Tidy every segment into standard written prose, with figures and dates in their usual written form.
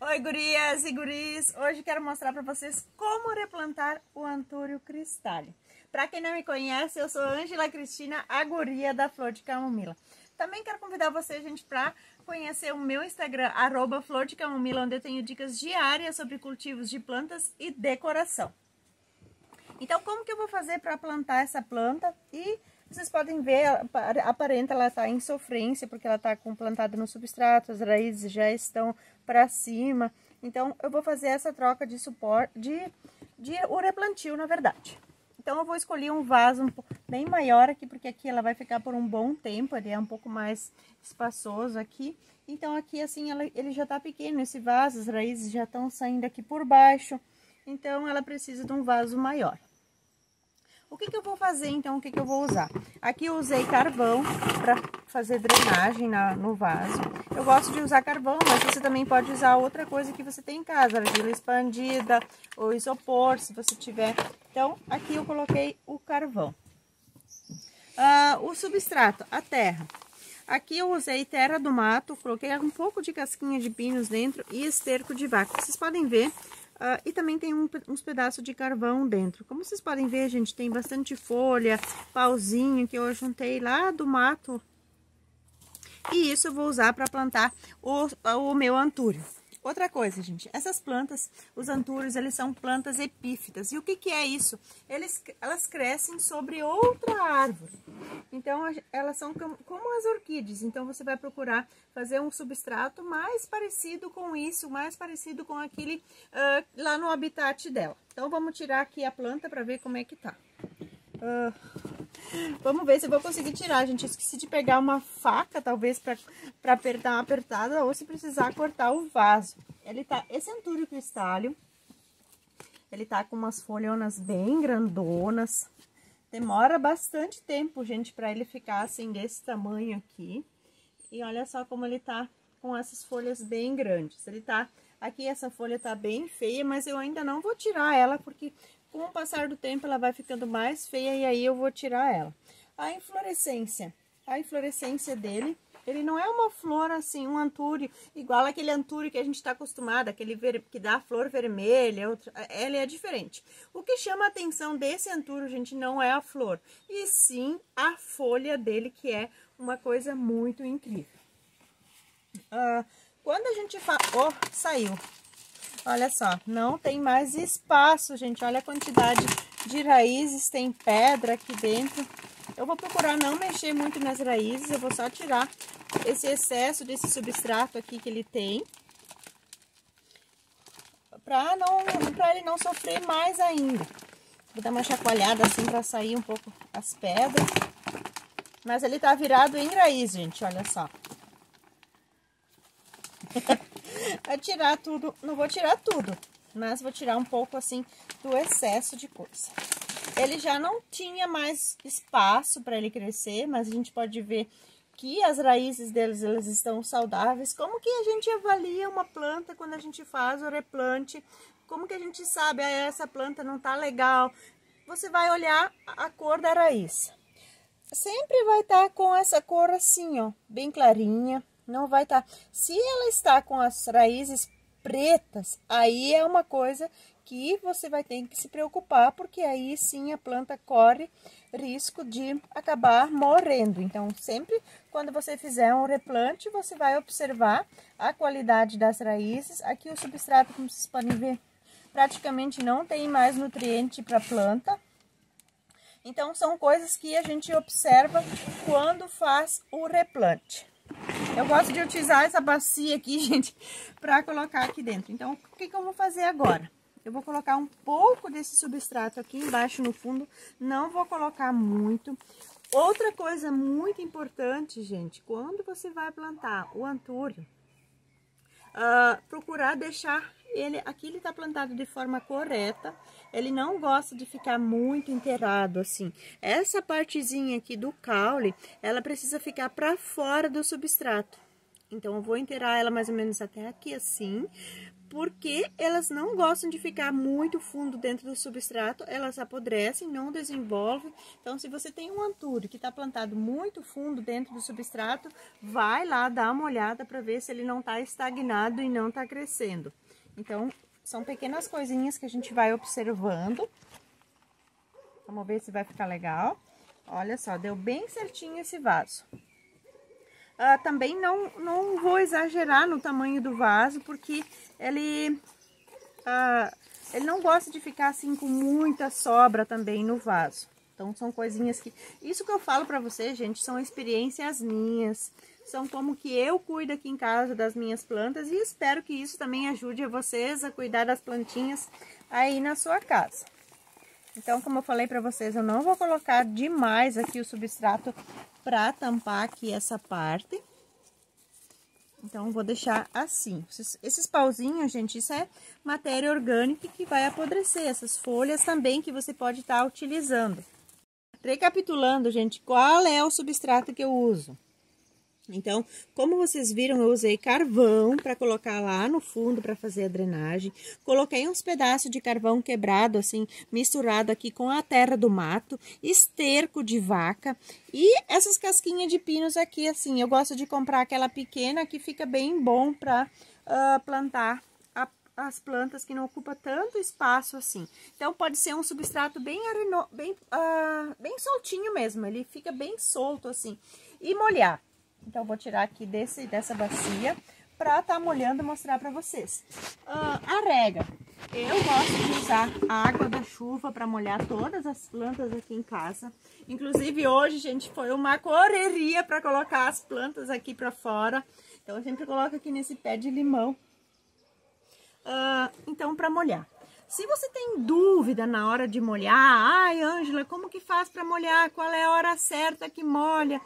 Oi, gurias e guris! Hoje quero mostrar para vocês como replantar o Antúrio cristale. Para quem não me conhece, eu sou Ângela Cristina, a guria da Flor de Camomila. Também quero convidar vocês, gente, para conhecer o meu Instagram, @flordecamomila, onde eu tenho dicas diárias sobre cultivos de plantas e decoração. Então, como que eu vou fazer para plantar essa planta? E vocês podem ver, aparenta ela tá em sofrência, porque ela tá plantada no substrato, as raízes já estão para cima. Então, eu vou fazer essa troca de suporte, o replantio, na verdade. Então, eu vou escolher um vaso bem maior aqui, porque aqui ela vai ficar por um bom tempo, ele é um pouco mais espaçoso aqui. Então, aqui assim, ele já tá pequeno, esse vaso, as raízes já estão saindo aqui por baixo. Então, ela precisa de um vaso maior. O que eu vou fazer, então, o que eu vou usar? Aqui eu usei carvão para fazer drenagem no vaso. Eu gosto de usar carvão, mas você também pode usar outra coisa que você tem em casa, argila expandida ou isopor, se você tiver. Então, aqui eu coloquei o carvão. O substrato, a terra. Aqui eu usei terra do mato, coloquei um pouco de casquinha de pinos dentro e esterco de vaca. Vocês podem ver. E também tem uns pedaços de carvão dentro. Como vocês podem ver, gente, tem bastante folha, pauzinho que eu juntei lá do mato. E isso eu vou usar para plantar o meu antúrio. Outra coisa, gente, essas plantas, os antúrios, eles são plantas epífitas. E o que é isso? Elas crescem sobre outra árvore. Então, elas são como as orquídeas. Então, você vai procurar fazer um substrato mais parecido com isso, mais parecido com aquele lá no habitat dela. Então, vamos tirar aqui a planta para ver como é que tá. Vamos ver se eu vou conseguir tirar, gente. Eu esqueci de pegar uma faca, talvez, para apertar uma apertada, ou se precisar cortar o vaso. Esse Antúrio cristale, ele tá com umas folhonas bem grandonas. Demora bastante tempo, gente, para ele ficar assim, desse tamanho aqui. E olha só como ele tá com essas folhas bem grandes. Aqui essa folha tá bem feia, mas eu ainda não vou tirar ela, porque com o passar do tempo ela vai ficando mais feia e aí eu vou tirar ela. A inflorescência dele, ele não é uma flor assim, um antúrio, igual aquele antúrio que a gente está acostumado, aquele que dá flor vermelha, ele é diferente. O que chama a atenção desse antúrio, gente, não é a flor, e sim a folha dele, que é uma coisa muito incrível. Quando a gente fala... saiu! Olha só, não tem mais espaço, gente. Olha a quantidade de raízes, tem pedra aqui dentro. Eu vou procurar não mexer muito nas raízes, eu vou só tirar esse excesso desse substrato aqui que ele tem. Pra ele não sofrer mais ainda. Vou dar uma chacoalhada assim pra sair um pouco as pedras. Mas ele tá virado em raiz, gente, olha só. Vai tirar tudo, não vou tirar tudo, mas vou tirar um pouco assim do excesso de coisa. Ele já não tinha mais espaço para ele crescer, mas a gente pode ver que as raízes deles, elas estão saudáveis. Como que a gente avalia uma planta quando a gente faz o replante? Como que a gente sabe, essa planta não tá legal? Você vai olhar a cor da raiz. Sempre vai estar com essa cor assim, ó, bem clarinha. Não vai estar. Se ela está com as raízes pretas, aí é uma coisa que você vai ter que se preocupar, porque aí sim a planta corre risco de acabar morrendo. Então, sempre quando você fizer um replante, você vai observar a qualidade das raízes. Aqui o substrato, como vocês podem ver, praticamente não tem mais nutriente para a planta. Então, são coisas que a gente observa quando faz o replante. Eu gosto de utilizar essa bacia aqui, gente, para colocar aqui dentro. Então, o que eu vou fazer agora? Eu vou colocar um pouco desse substrato aqui embaixo no fundo, não vou colocar muito. Outra coisa muito importante, gente, quando você vai plantar o antúrio, procurar deixar ele, aqui ele tá plantado de forma correta, ele não gosta de ficar muito enterrado assim. Essa partezinha aqui do caule, ela precisa ficar para fora do substrato. Então, eu vou enterrar ela mais ou menos até aqui assim, porque elas não gostam de ficar muito fundo dentro do substrato, elas apodrecem, não desenvolvem. Então, se você tem um antúrio que está plantado muito fundo dentro do substrato, vai lá dar uma olhada para ver se ele não está estagnado e não está crescendo. Então, são pequenas coisinhas que a gente vai observando. Vamos ver se vai ficar legal. Olha só, deu bem certinho esse vaso. Também não vou exagerar no tamanho do vaso, porque ele não gosta de ficar assim com muita sobra também no vaso. Então, são coisinhas que... Isso que eu falo pra vocês, gente, são experiências minhas. São como que eu cuido aqui em casa das minhas plantas e espero que isso também ajude a vocês a cuidar das plantinhas aí na sua casa. Então, como eu falei pra vocês, eu não vou colocar demais aqui o substrato pra tampar aqui essa parte. Então, vou deixar assim. Esses pauzinhos, gente, isso é matéria orgânica que vai apodrecer. Essas folhas também que você pode estar utilizando. Recapitulando, gente, qual é o substrato que eu uso? Então, como vocês viram, eu usei carvão para colocar lá no fundo para fazer a drenagem. Coloquei uns pedaços de carvão quebrado, assim, misturado aqui com a terra do mato, esterco de vaca e essas casquinhas de pinos aqui, assim. Eu gosto de comprar aquela pequena que fica bem bom para plantar as plantas que não ocupam tanto espaço assim. Então, pode ser um substrato bem soltinho mesmo, ele fica bem solto assim. E molhar. Então, vou tirar aqui dessa bacia para estar molhando e mostrar para vocês. A rega. Eu gosto de usar a água da chuva para molhar todas as plantas aqui em casa. Inclusive, hoje, gente, foi uma correria para colocar as plantas aqui para fora. Então, eu sempre coloco aqui nesse pé de limão. Então, para molhar. Se você tem dúvida na hora de molhar, ai, Ângela, como que faz para molhar? Qual é a hora certa que molha?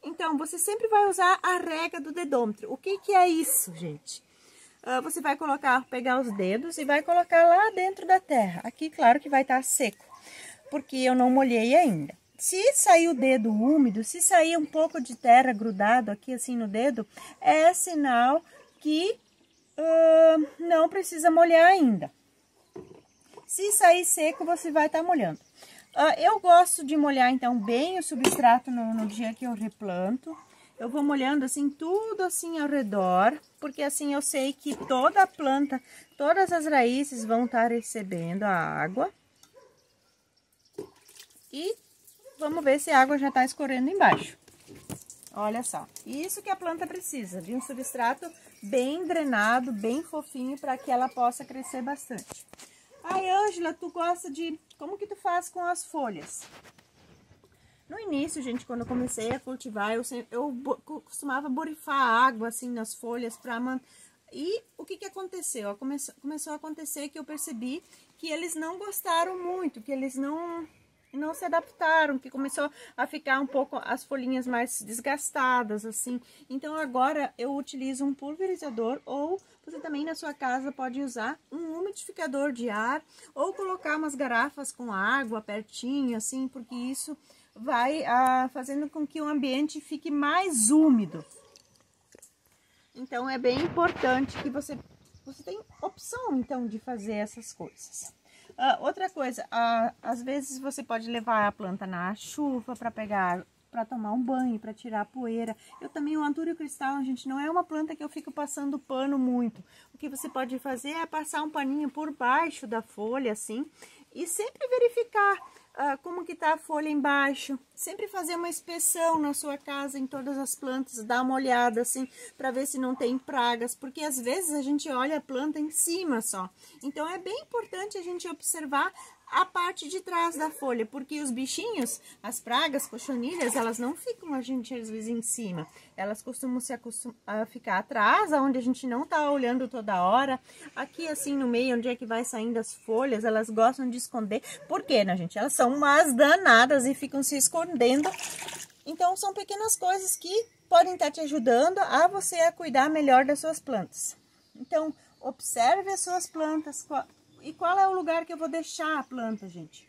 Então, você sempre vai usar a rega do dedômetro. O que que é isso, gente? Você vai pegar os dedos e vai colocar lá dentro da terra. Aqui, claro que vai estar seco, porque eu não molhei ainda. Se sair o dedo úmido, se sair um pouco de terra grudado aqui assim no dedo, é sinal que não precisa molhar ainda. Se sair seco, você vai estar molhando. Eu gosto de molhar, então, bem o substrato no dia que eu replanto. Eu vou molhando, assim, tudo assim ao redor, porque assim eu sei que toda a planta, todas as raízes vão estar recebendo a água. E vamos ver se a água já está escorrendo embaixo. Olha só, isso que a planta precisa, de um substrato bem drenado, bem fofinho, para que ela possa crescer bastante. Ai, Ângela, tu gosta de... Como que tu faz com as folhas? No início, gente, quando eu comecei a cultivar, eu costumava borrifar água, assim, nas folhas para E o que que aconteceu? Começou a acontecer que eu percebi que eles não gostaram muito, que eles não se adaptaram, que começou a ficar um pouco as folhinhas mais desgastadas, assim. Então, agora eu utilizo um pulverizador, ou você também na sua casa pode usar um umidificador de ar, ou colocar umas garrafas com água pertinho, assim, porque isso vai fazendo com que o ambiente fique mais úmido. Então, é bem importante que você tem opção, então, de fazer essas coisas. Outra coisa, às vezes você pode levar a planta na chuva para tomar um banho, para tirar a poeira. O Antúrio Cristal, gente, não é uma planta que eu fico passando pano muito. O que você pode fazer é passar um paninho por baixo da folha, assim, e sempre verificar como que tá a folha embaixo. Sempre fazer uma inspeção na sua casa, em todas as plantas, dar uma olhada assim, para ver se não tem pragas, porque às vezes a gente olha a planta em cima só. Então é bem importante a gente observar a parte de trás da folha, porque os bichinhos, as pragas, cochonilhas, elas não ficam às vezes em cima. Elas costumam ficar atrás, onde a gente não tá olhando toda hora. Aqui assim no meio, onde é que vai saindo as folhas, elas gostam de esconder. Por quê, né, gente? Elas são umas danadas e ficam se escondendo. Então, são pequenas coisas que podem estar te ajudando a você a cuidar melhor das suas plantas. Então, observe as suas plantas. E qual é o lugar que eu vou deixar a planta, gente?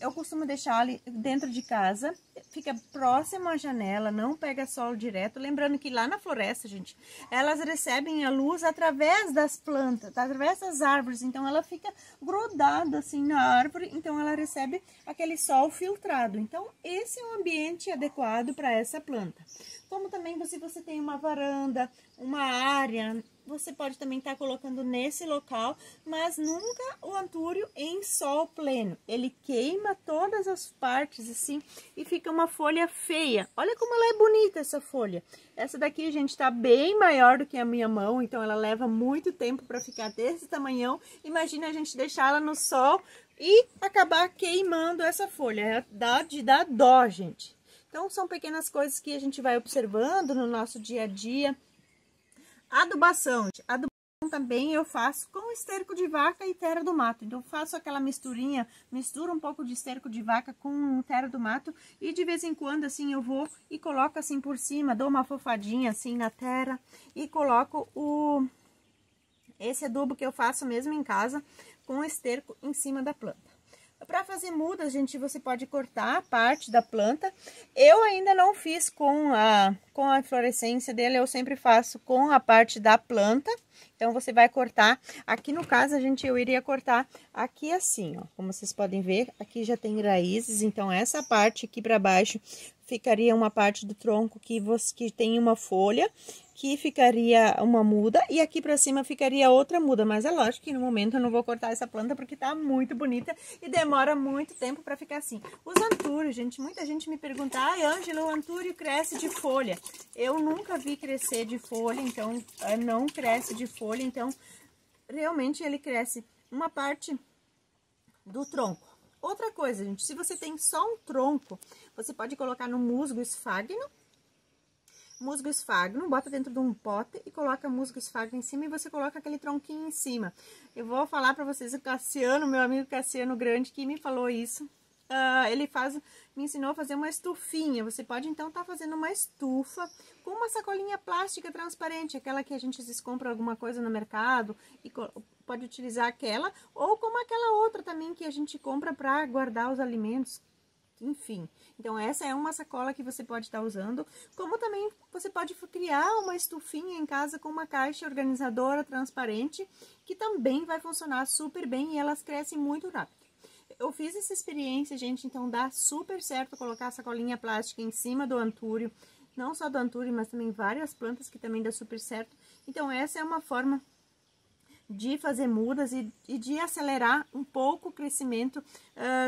Eu costumo deixar ali dentro de casa, fica próximo à janela, não pega sol direto. Lembrando que lá na floresta, gente, elas recebem a luz através das plantas, através das árvores. Então, ela fica grudada assim na árvore, então ela recebe aquele sol filtrado. Então, esse é o ambiente adequado para essa planta. Como também, se você tem uma varanda, uma área, você pode também estar colocando nesse local, mas nunca o antúrio em sol pleno. Ele queima todas as partes assim e fica uma folha feia. Olha como ela é bonita, essa folha. Essa daqui, gente, tá bem maior do que a minha mão, então ela leva muito tempo para ficar desse tamanhão. Imagina a gente deixar ela no sol e acabar queimando essa folha. Dá de dar dó, gente. Então, são pequenas coisas que a gente vai observando no nosso dia a dia. Adubação, gente. Adubação também eu faço com esterco de vaca e terra do mato. Então, eu faço aquela misturinha, misturo um pouco de esterco de vaca com terra do mato. E de vez em quando, assim, eu vou e coloco assim por cima, dou uma fofadinha assim na terra. E coloco esse adubo que eu faço mesmo em casa, com esterco em cima da planta. Para fazer mudas, gente, você pode cortar a parte da planta. Eu ainda não fiz com a inflorescência dele, eu sempre faço com a parte da planta. Então, você vai cortar. Aqui no caso, gente, eu iria cortar aqui assim, ó. Como vocês podem ver, aqui já tem raízes. Então, essa parte aqui para baixo ficaria uma parte do tronco que tem uma folha, que ficaria uma muda, e aqui para cima ficaria outra muda. Mas é lógico que no momento eu não vou cortar essa planta porque tá muito bonita e demora muito tempo para ficar assim. Os antúrios, gente, muita gente me pergunta: ai, Ângela, o antúrio cresce de folha. Eu nunca vi crescer de folha, então não cresce de folha, então realmente ele cresce uma parte do tronco. Outra coisa, gente, se você tem só um tronco, você pode colocar no musgo esfagno. Musgo esfagno, bota dentro de um pote e coloca musgo esfagno em cima e você coloca aquele tronquinho em cima. Eu vou falar para vocês, o Cassiano, meu amigo Cassiano Grande, que me falou isso. Ele me ensinou a fazer uma estufinha. Você pode então estar fazendo uma estufa com uma sacolinha plástica transparente, aquela que a gente às vezes compra alguma coisa no mercado e pode utilizar aquela, ou como aquela outra também que a gente compra para guardar os alimentos, enfim. Então, essa é uma sacola que você pode estar usando, como também você pode criar uma estufinha em casa com uma caixa organizadora transparente, que também vai funcionar super bem e elas crescem muito rápido. Eu fiz essa experiência, gente, então dá super certo colocar a sacolinha plástica em cima do antúrio, não só do antúrio, mas também várias plantas que também dá super certo. Então, essa é uma forma de fazer mudas e de acelerar um pouco o crescimento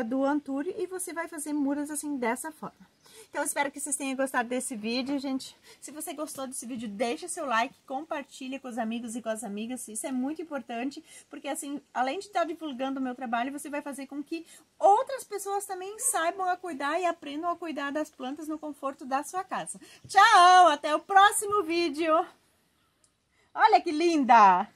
do antúrio, e você vai fazer mudas assim dessa forma. Então, espero que vocês tenham gostado desse vídeo, gente. Se você gostou desse vídeo, deixa seu like, compartilha com os amigos e com as amigas. Isso é muito importante, porque assim, além de estar divulgando o meu trabalho, você vai fazer com que outras pessoas também saibam a cuidar e aprendam a cuidar das plantas no conforto da sua casa. Tchau! Até o próximo vídeo! Olha que linda!